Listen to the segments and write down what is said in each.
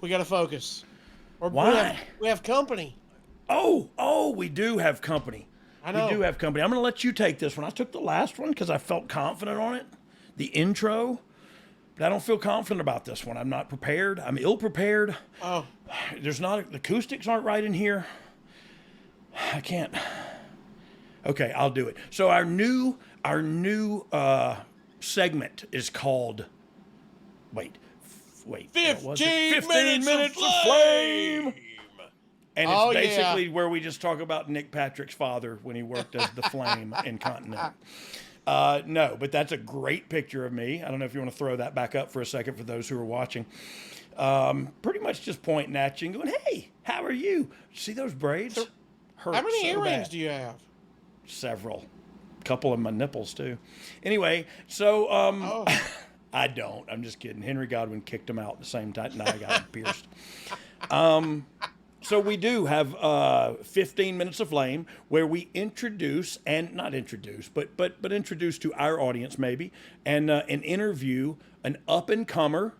We got to focus. Or Why? We have company. Oh, we do have company. I know. We do have company. I'm going to let you take this one. I took the last one because I felt confident on it, the intro, but I don't feel confident about this one. I'm not prepared. I'm ill prepared. Oh. The acoustics aren't right in here. I can't. Okay, I'll do it. So our new segment is called. Wait. 15 minutes of flame. And it's Oh, basically yeah. where we just talk about Nick Patrick's father when he worked as the Flame in Continental. No, but that's a great picture of me. I don't know if you want to throw that back up for a second for those who are watching. Pretty much just pointing at you and going, "Hey, how are you? See those braids? Hurt How many so earrings bad." do you have? Several. Couple of my nipples, too. Anyway, so Oh. I don't. I'm just kidding. Henry Godwin kicked him out at the same time. Now I got him pierced. So we do have 15 minutes of flame where we introduce and not introduce, but introduce to our audience maybe and interview an up and comer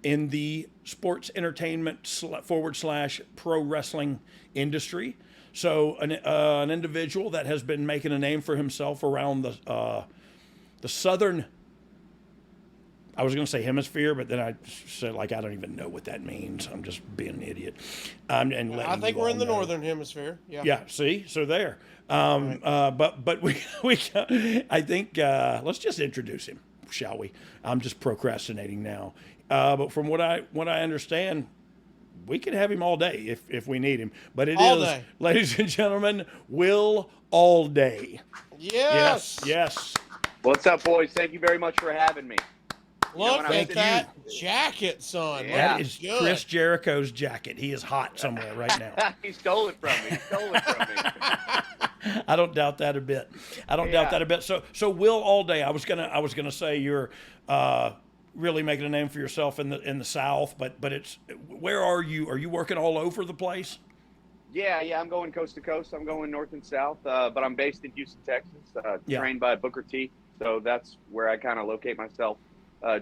in the sports entertainment / pro wrestling industry. So an individual that has been making a name for himself around the southern. I was going to say hemisphere, but then I said, I don't even know what that means. I'm just being an idiot. I think we're in the northern hemisphere. Yeah. Yeah. See, so there. Right. But we I think let's just introduce him, shall we? I'm just procrastinating now. But from what I understand, we can have him all day if we need him. But it All is, day. ladies and gentlemen, Will Allday. Yes. Yes. What's up, boys? Thank you very much for having me. Look when I at was- that jacket, son. Yeah. That is Good. Chris Jericho's jacket. He is hot somewhere right now. He stole it from me. He stole it from me. I don't doubt that a bit. So Will Allday, I was gonna say you're really making a name for yourself in the South, but it's where are you? Are you working all over the place? Yeah, I'm going coast to coast. I'm going north and south, but I'm based in Houston, Texas, trained by Booker T. So that's where I kind of locate myself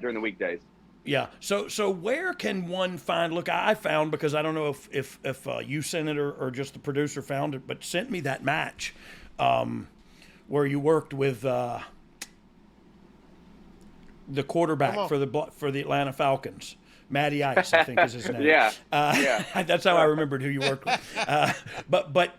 during the weekdays. Yeah. So where can one find? Look, I found, because I don't know if you sent it or just the producer found it, but sent me that match where you worked with the quarterback for the Atlanta Falcons. Matty Ice, I think is his name. Yeah. That's how I remembered who you worked with. But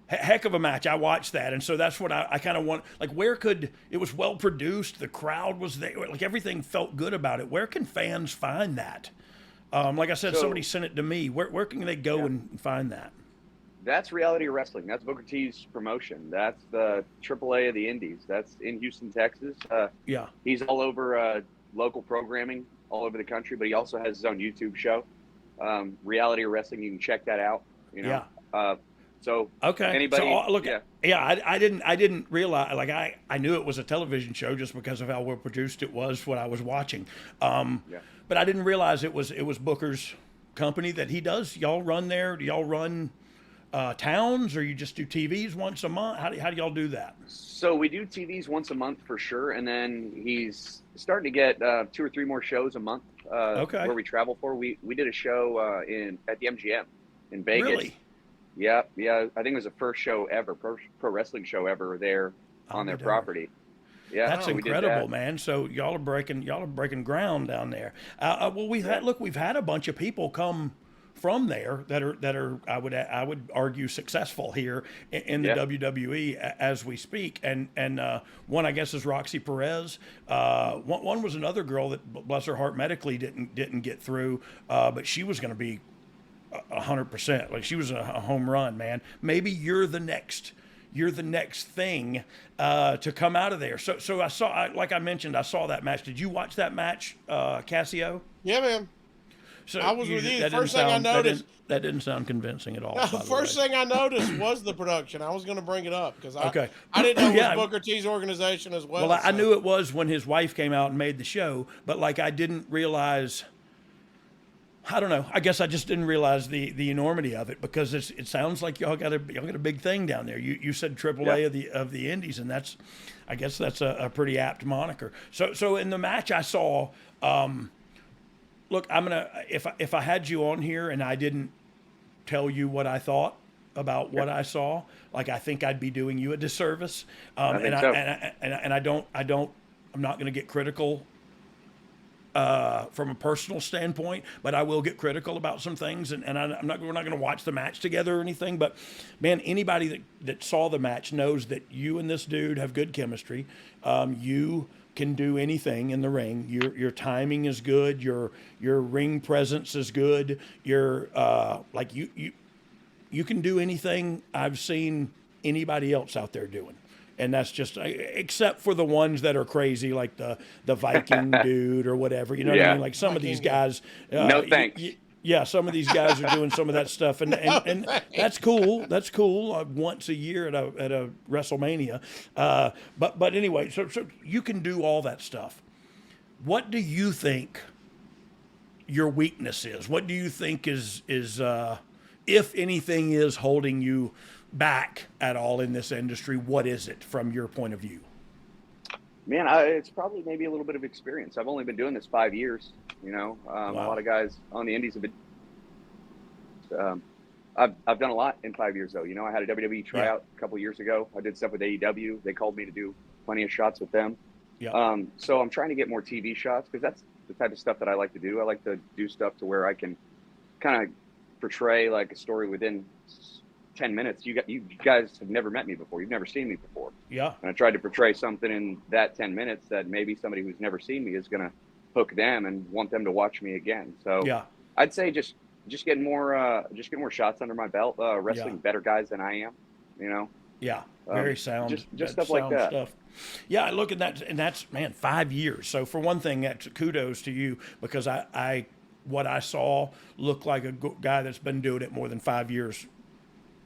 heck of a match. I watched that, and so that's what I kind of want. Where could it was well produced? The crowd was there. Everything felt good about it. Where can fans find that? Like I said, somebody sent it to me. Where can they go and find that? That's Reality Wrestling. That's Booker T's promotion. That's the AAA of the Indies. That's in Houston, Texas. He's all over local programming all over the country, but he also has his own YouTube show, Reality Wrestling. You can check that out. So okay. Anybody? So look, I didn't realize. I knew it was a television show just because of how well produced it was. What I was watching, but I didn't realize it was Booker's company that he does. Y'all run there? Do y'all run towns, or you just do TVs once a month? How do y'all do that? So we do TVs once a month for sure, and then he's starting to get 2 or 3 more shows a month. Where we travel for. We did a show at the MGM in Vegas. Really? Yeah. I think it was the first show ever, pro wrestling show ever there on their property. Yeah, that's incredible, man. So y'all are breaking ground down there. Well, we've had a bunch of people come from there that are I would argue successful here in the WWE as we speak. And one, I guess, is Roxy Perez. One was another girl that, bless her heart, medically didn't get through, but she was going to be 100%. She was a home run, man. Maybe you're the next thing to come out of there. So I saw, like I mentioned, I saw that match. Did you watch that match, Casio? Yeah, man. So I was with you. First thing I noticed. That didn't sound convincing at all. The first thing I noticed was the production. I was going to bring it up because I didn't know it was Booker T's organization as well. Well, I knew it was when his wife came out and made the show, but I didn't realize. I don't know. I guess I just didn't realize the enormity of it, because it sounds like y'all got a big thing down there. You said AAA of the Indies, and I guess that's a pretty apt moniker. So in the match I saw, look, I'm gonna if I had you on here and I didn't tell you what I thought about what I saw, like I think I'd be doing you a disservice. I'm not going to get critical from a personal standpoint, but I will get critical about some things, and we're not going to watch the match together or anything. But man, anybody that saw the match knows that you and this dude have good chemistry. You can do anything in the ring. Your timing is good. Your ring presence is good. You can do anything I've seen anybody else out there doing. And that's just, except for the ones that are crazy, like the Viking dude or whatever. You know what I mean? Like some of these guys. No thanks. Yeah, some of these guys are doing some of that stuff, and that's cool. That's cool. Once a year at a WrestleMania. But anyway, so you can do all that stuff. What do you think your weakness is? What do you think is if anything is holding you back at all in this industry? What is it from your point of view? Man, it's probably maybe a little bit of experience. I've only been doing this 5 years. Wow. A lot of guys on the indies have been. I've done a lot in 5 years, though. I had a WWE tryout a couple years ago. I did stuff with AEW. They called me to do plenty of shots with them. Yeah. So I'm trying to get more TV shots because that's the type of stuff that I like to do. I like to do stuff to where I can kind of portray like a story within 10 minutes. You guys have never met me before. You've never seen me before. Yeah. And I tried to portray something in that 10 minutes that maybe somebody who's never seen me is going to hook them and want them to watch me again. So yeah, I'd say just getting more shots under my belt, wrestling better guys than I am, Yeah. Very sound. Just stuff like that. Stuff. Yeah. I look at that, and that's, man, 5 years. So for one thing, that's kudos to you, because what I saw looked like a guy that's been doing it more than 5 years.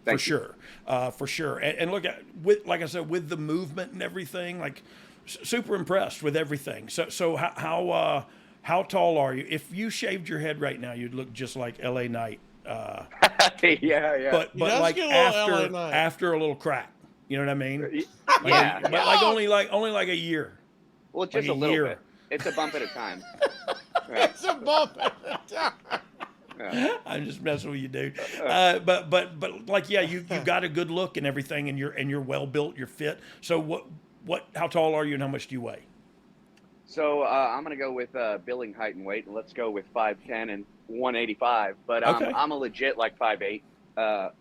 For sure. And look at, like I said, with the movement and everything, like super impressed with everything. So how tall are you? If you shaved your head right now, you'd look just like LA Knight. Yeah. But like after a little crack, you know what I mean? But only like a year. Well, just like a little bit. It's a bump at a time. Right. It's a bump at a time. Yeah. I'm just messing with you, dude. But like, yeah, you got a good look and everything, and you're well built, you're fit. So how tall are you and how much do you weigh? So I'm gonna go with billing height and weight, and let's go with 5'10" and 185. But I'm a legit like 5'8".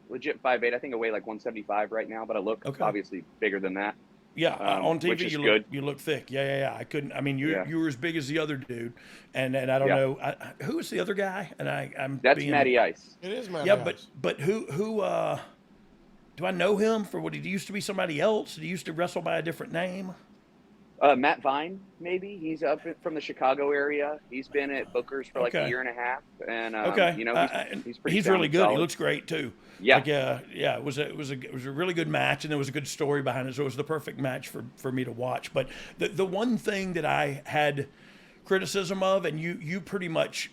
Legit 5'8". I think I weigh like 175 right now, but I look obviously bigger than that. Yeah, on TV you look thick. Yeah. I couldn't. I mean, you were as big as the other dude, and I don't know who was the other guy. And that's Matty Ice. It is Matty Ice. Yeah, but who do I know him for? What he used to be somebody else? Did he used to wrestle by a different name? Matt Vine, maybe. He's up from the Chicago area. He's been at Booker's for like a year and a half, and he's really good. Solid. He looks great too. Yeah, it was a really good match, and there was a good story behind it. So it was the perfect match for me to watch. But the one thing that I had criticism of, and you pretty much,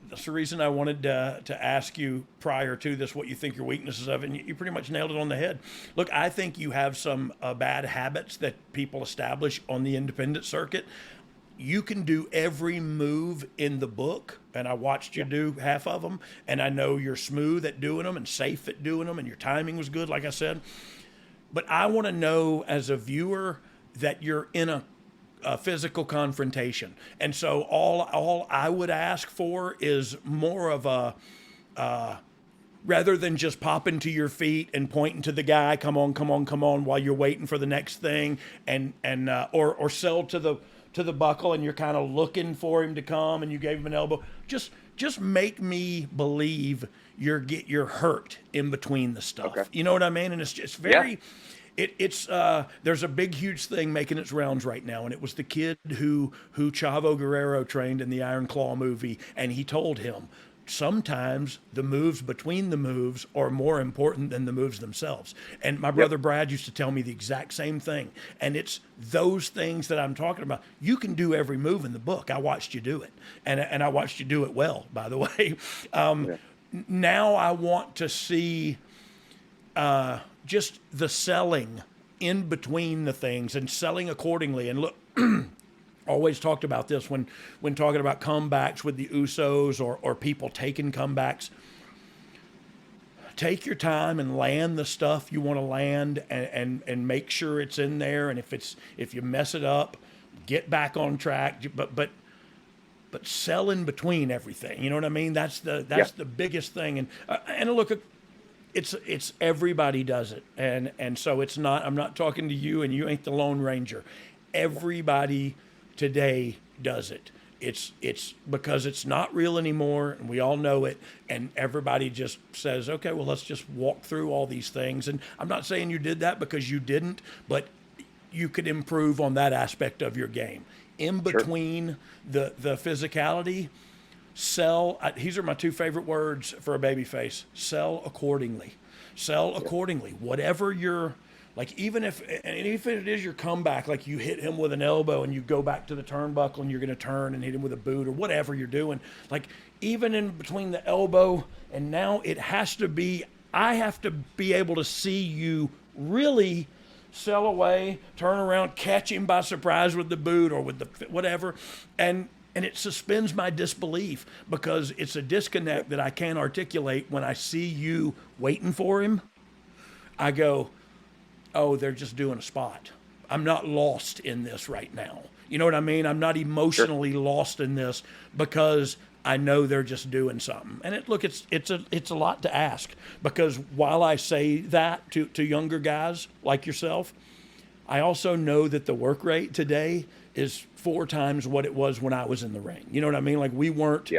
that's the reason I wanted to ask you prior to this what you think your weaknesses of, and you pretty much nailed it on the head. Look, I think you have some bad habits that people establish on the independent circuit. You can do every move in the book, and I watched you do half of them, and I know you're smooth at doing them and safe at doing them, and your timing was good, like I said. But I want to know, as a viewer, that you're in a physical confrontation. And so all I would ask for is more of a, rather than just popping to your feet and pointing to the guy, come on, while you're waiting for the next thing, or sell to the buckle and you're kind of looking for him to come and you gave him an elbow. Just make me believe you're hurt in between the stuff. Okay. You know what I mean? And it's just very... Yeah. It's there's a big, huge thing making its rounds right now, and it was the kid who Chavo Guerrero trained in the Iron Claw movie, and he told him, sometimes the moves between the moves are more important than the moves themselves. And my brother Brad used to tell me the exact same thing, and it's those things that I'm talking about. You can do every move in the book. I watched you do it, and I watched you do it well, by the way. Now I want to see... just the selling in between the things and selling accordingly. And look, always talked about this when talking about comebacks with the Usos or people taking comebacks. Take your time and land the stuff you want to land and make sure it's in there. And if you mess it up, get back on track. But sell in between everything. You know what I mean? That's the biggest thing. And look, it's everybody does it. And so it's not, I'm not talking to you and you ain't the Lone Ranger. Everybody today does it. It's because it's not real anymore, and we all know it, and everybody just says, okay, well, let's just walk through all these things. And I'm not saying you did that because you didn't, but you could improve on that aspect of your game. In between the physicality, sell. These are my two favorite words for a babyface. Sell accordingly. Sell accordingly. Whatever your... Like, even if it is your comeback, like you hit him with an elbow and you go back to the turnbuckle and you're going to turn and hit him with a boot or whatever you're doing, like even in between the elbow and now it has to be, I have to be able to see you really sell away, turn around, catch him by surprise with the boot or with the whatever. And it suspends my disbelief because it's a disconnect that I can't articulate when I see you waiting for him. I go, oh, they're just doing a spot. I'm not lost in this right now. You know what I mean? I'm not emotionally lost in this because I know they're just doing something. And it's a lot to ask because while I say that to younger guys like yourself, I also know that the work rate today is 4 times what it was when I was in the ring. You know what I mean? Like we weren't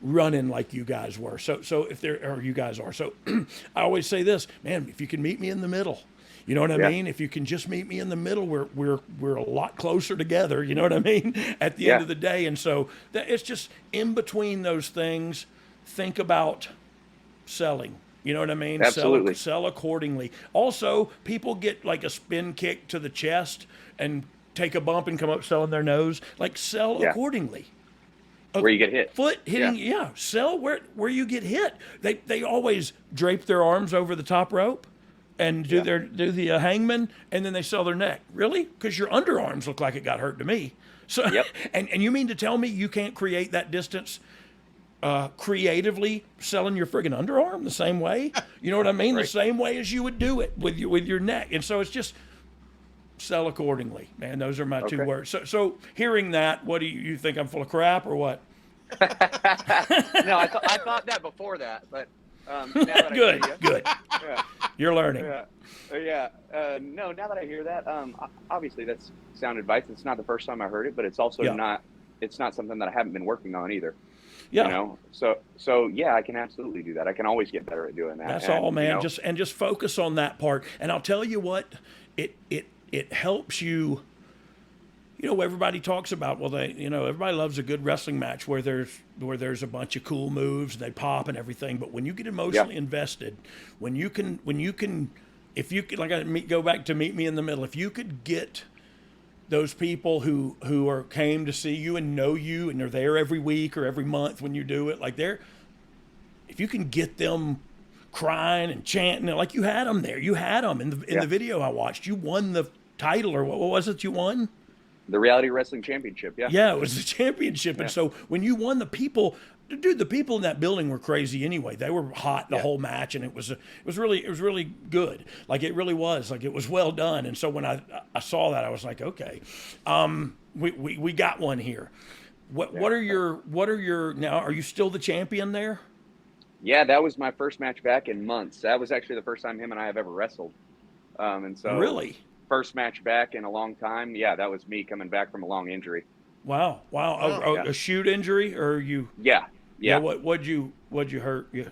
running like you guys were. So if you guys are. So I always say this, man, if you can meet me in the middle. You know what I mean? If you can just meet me in the middle, we're a lot closer together. You know what I mean? At the end of the day, and so it's just in between those things. Think about selling. You know what I mean? Absolutely. Sell accordingly. Also, people get like a spin kick to the chest and take a bump and come up selling their nose. Like sell accordingly. Where you get hit. Foot hitting. Sell where you get hit. They always drape their arms over the top rope. And do the hangman, and then they sell their neck. Really? Because your underarms look like it got hurt to me. So, and you mean to tell me you can't create that distance creatively selling your friggin' underarm the same way? You know what I mean? The same way as you would do it with your neck. And so it's just sell accordingly, man. Those are my 2 words. So hearing that, what do you think? I'm full of crap or what? No, I thought that before that, but. Now that good. Yeah. You're learning. No, now that I hear that, obviously that's sound advice. It's not the first time I heard it, but it's also not something that I haven't been working on either. Yeah. You know, so yeah, I can absolutely do that. I can always get better at doing that. That's all, man. You know, just focus on that part. And I'll tell you what, it helps you. You know, everybody talks about, everybody loves a good wrestling match where there's a bunch of cool moves, they pop and everything. But when you get emotionally invested, when you can, if you could, go back to meet me in the middle, if you could get those people who came to see you and know you and they're there every week or every month when you do it, if you can get them crying and chanting, like you had them there, you had them in the video I watched, you won the title or what was it you won? The Reality Wrestling Championship, Yeah, it was the championship. And so when you won, the people in that building were crazy anyway. They were hot the whole match, and it was really good. Like it really was. Like it was well done. And so when I saw that, I was like, okay, we got one here. What are your now? Are you still the champion there? Yeah, that was my first match back in months. That was actually the first time him and I have ever wrestled. And so really. First match back in a long time. Yeah, that was me coming back from a long injury. Wow. A shoot injury or you? Yeah. What'd you hurt? Yeah.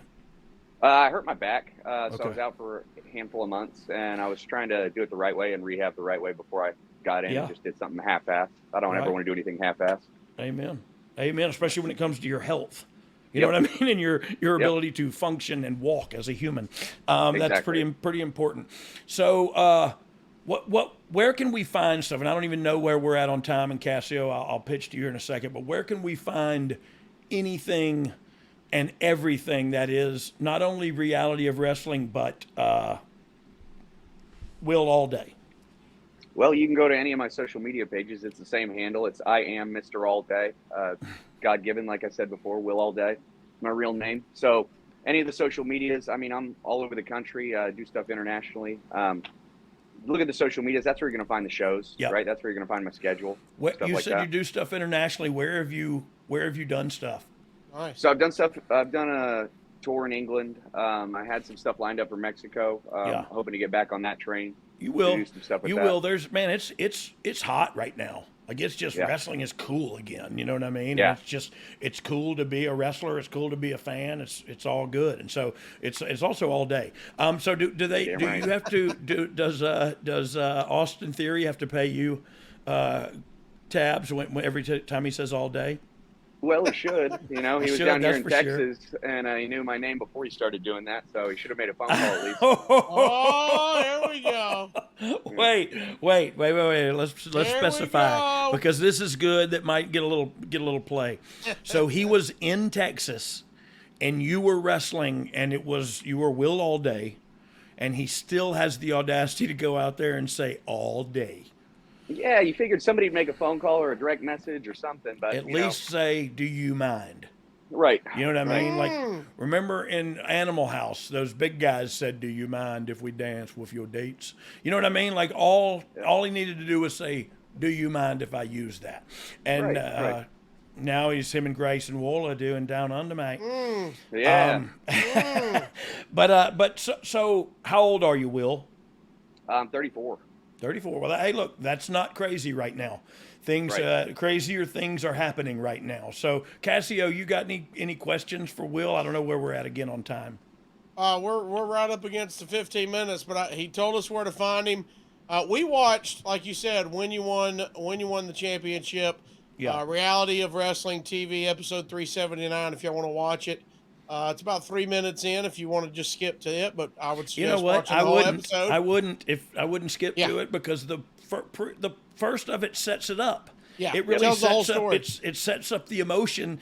I hurt my back. So I was out for a handful of months, and I was trying to do it the right way and rehab the right way before I got in and just did something half-assed. I don't ever want to do anything half-assed. Amen. Especially when it comes to your health. You know what I mean? And your ability to function and walk as a human. That's pretty important. So, where can we find stuff? And I don't even know where we're at on time in Casio. I'll pitch to you in a second. But where can we find anything and everything that is not only Reality of Wrestling, but Will Allday? Well, you can go to any of my social media pages. It's the same handle. It's I am Mr. Allday. God given, like I said before, Will Allday, my real name. So any of the social medias, I mean, I'm all over the country. Do stuff internationally. Look at the social medias. That's where you're going to find the shows, right? That's where you're going to find my schedule. You said you do stuff internationally. Where have you done stuff? Nice. So I've done stuff. I've done a tour in England. I had some stuff lined up for Mexico. Hoping to get back on that train. You will. Do some stuff with you that. will. There's it's hot right now. Like it's just wrestling is cool again. You know what I mean? Yeah. And it's cool to be a wrestler. It's cool to be a fan. It's all good. And so it's also all day. So do you have to does Austin Theory have to pay you tabs every time he says all day? Well, he should. You know, he was down here in Texas, and he knew my name before he started doing that, so he should have made a phone call at least. Oh, there we go. Wait. Let's specify, because this is good. That might get a little play. So he was in Texas, and you were wrestling, and you were Will Allday, and he still has the audacity to go out there and say all day. Yeah, you figured somebody'd make a phone call or a direct message or something, but at least say, "Do you mind?" Right. You know what I mean? Like, remember in Animal House, those big guys said, "Do you mind if we dance with your dates?" You know what I mean? Like all he needed to do was say, "Do you mind if I use that?" And now he's him and Grace and Walla doing Down Under, mate. Yeah. But so how old are you, Will? I'm 34. 34. Well, hey, look, that's not crazy right now. Crazier things are happening right now. So, Casio, you got any questions for Will? I don't know where we're at again on time. We're right up against the 15 minutes, but he told us where to find him. We watched, like you said, when you won the championship. Reality of Wrestling TV, episode 379. If y'all want to watch it. It's about 3 minutes in if you want to just skip to it, but I would suggest watching the whole episode. I wouldn't skip to it because the first of it sets it up. Yeah, it really tells the whole story. It sets up the emotion,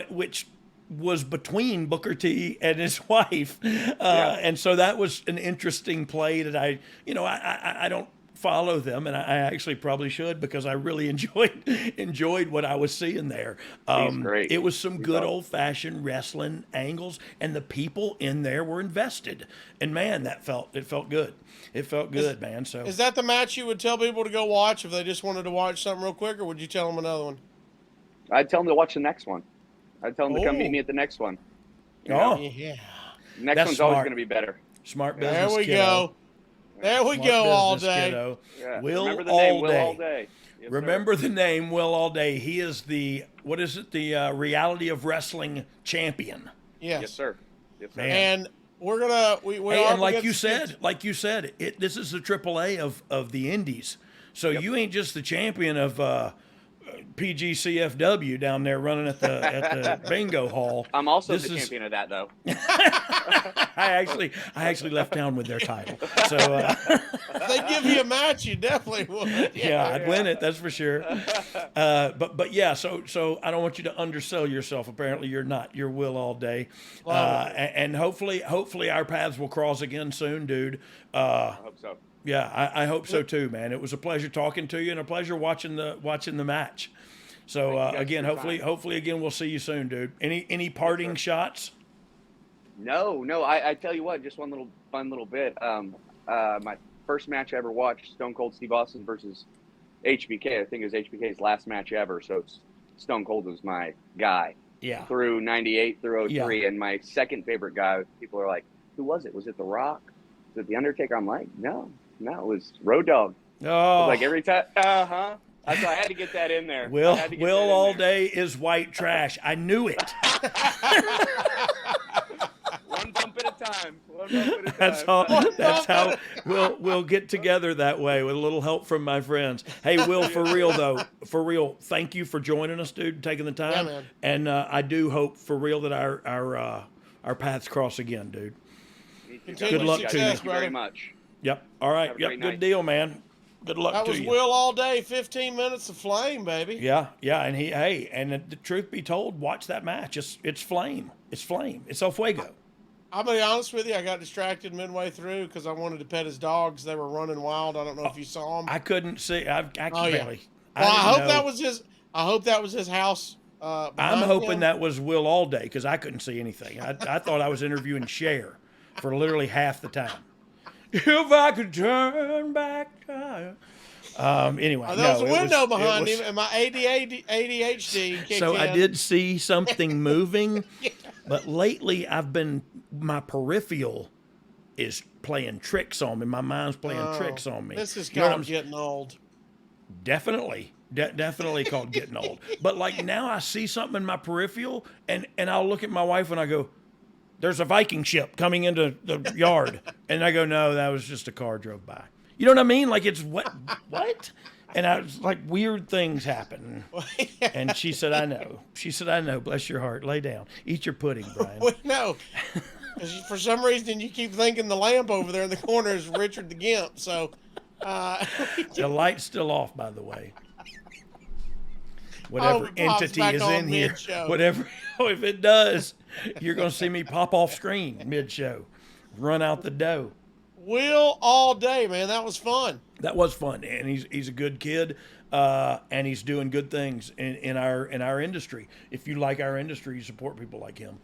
which was between Booker T and his wife, and so that was an interesting play that I don't follow them, and I actually probably should, because I really enjoyed what I was seeing there. Great. It was some good old-fashioned wrestling angles, and the people in there were invested. And man, it felt good. It felt good, man. So is that the match you would tell people to go watch if they just wanted to watch something real quick, or would you tell them another one? I'd tell them to watch the next one. I'd tell them to come meet me at the next one. Yeah. Next one's always going to be better. Smart business. There we go. There we go, Allday. Yeah. Will Remember the name, Will Allday. Allday. Yes, Remember the name, Will Allday. He is the Reality of Wrestling champion. Yes, sir. Yes, sir. And we're gonna and like you said, this is the AAA of the Indies. So you ain't just the champion of PGCFW down there running at the bingo hall. I'm also the champion of that, though. I actually left town with their title. So if they give you a match, you definitely would. Yeah, I'd win it. That's for sure. But yeah. So I don't want you to undersell yourself. Apparently, you're not. You're Will Allday. And hopefully our paths will cross again soon, dude. I hope so. Yeah, I hope so too, man. It was a pleasure talking to you and a pleasure watching the match. So again, hopefully again we'll see you soon, dude. Any parting shots? No. I tell you what, just one fun little bit. My first match I ever watched, Stone Cold Steve Austin versus HBK. I think it was HBK's last match ever. So Stone Cold was my guy. Yeah. Through '98, through '03, and my second favorite guy. People are like, "Who was it? Was it The Rock? Was it The Undertaker?" I'm like, No, it was Road Dogg. Oh, like every time, So I had to get that in there. Will Allday is white trash. I knew it. One bump at a time. That's how we'll get together that way with a little help from my friends. Hey, Will, for real, thank you for joining us, dude, taking the time. Yeah, man. And I do hope for real that our paths cross again, dude. Good luck to you. Thank you very much. Yep. All right. Yep. Good deal, man. Good luck to you. That was Will Allday, 15 minutes of flame, baby. Yeah. And the truth be told, watch that match. It's flame. It's flame. It's el fuego. I'll be honest with you. I got distracted midway through because I wanted to pet his dogs. They were running wild. I don't know if you saw them. I couldn't see. I barely. Well, I hope that was his. I hope that was his house. I'm hoping that was Will Allday because I couldn't see anything. I thought I was interviewing Cher for literally half the time. If I could turn back time. Anyway, there was a window behind him, and my ADHD kicked so in. I did see something moving, but lately my peripheral is playing tricks on me. My mind's playing tricks on me. This is called getting old. Definitely. Definitely called getting old. But like now I see something in my peripheral and I'll look at my wife and I go, there's a Viking ship coming into the yard. And I go, no, that was just a car drove by. You know what I mean? Like it's what? And I was like, weird things happen. And she said, I know. She said, I know. Bless your heart. Lay down. Eat your pudding, Brian. Well, no. For some reason, you keep thinking the lamp over there in the corner is Richard the Gimp. So the light's still off, by the way. Whatever entity is in here, whatever, if it does, you're going to see me pop off screen mid-show, run out the dough. Will Allday, man, that was fun. That was fun, and he's a good kid, and he's doing good things in our industry. If you like our industry, you support people like him.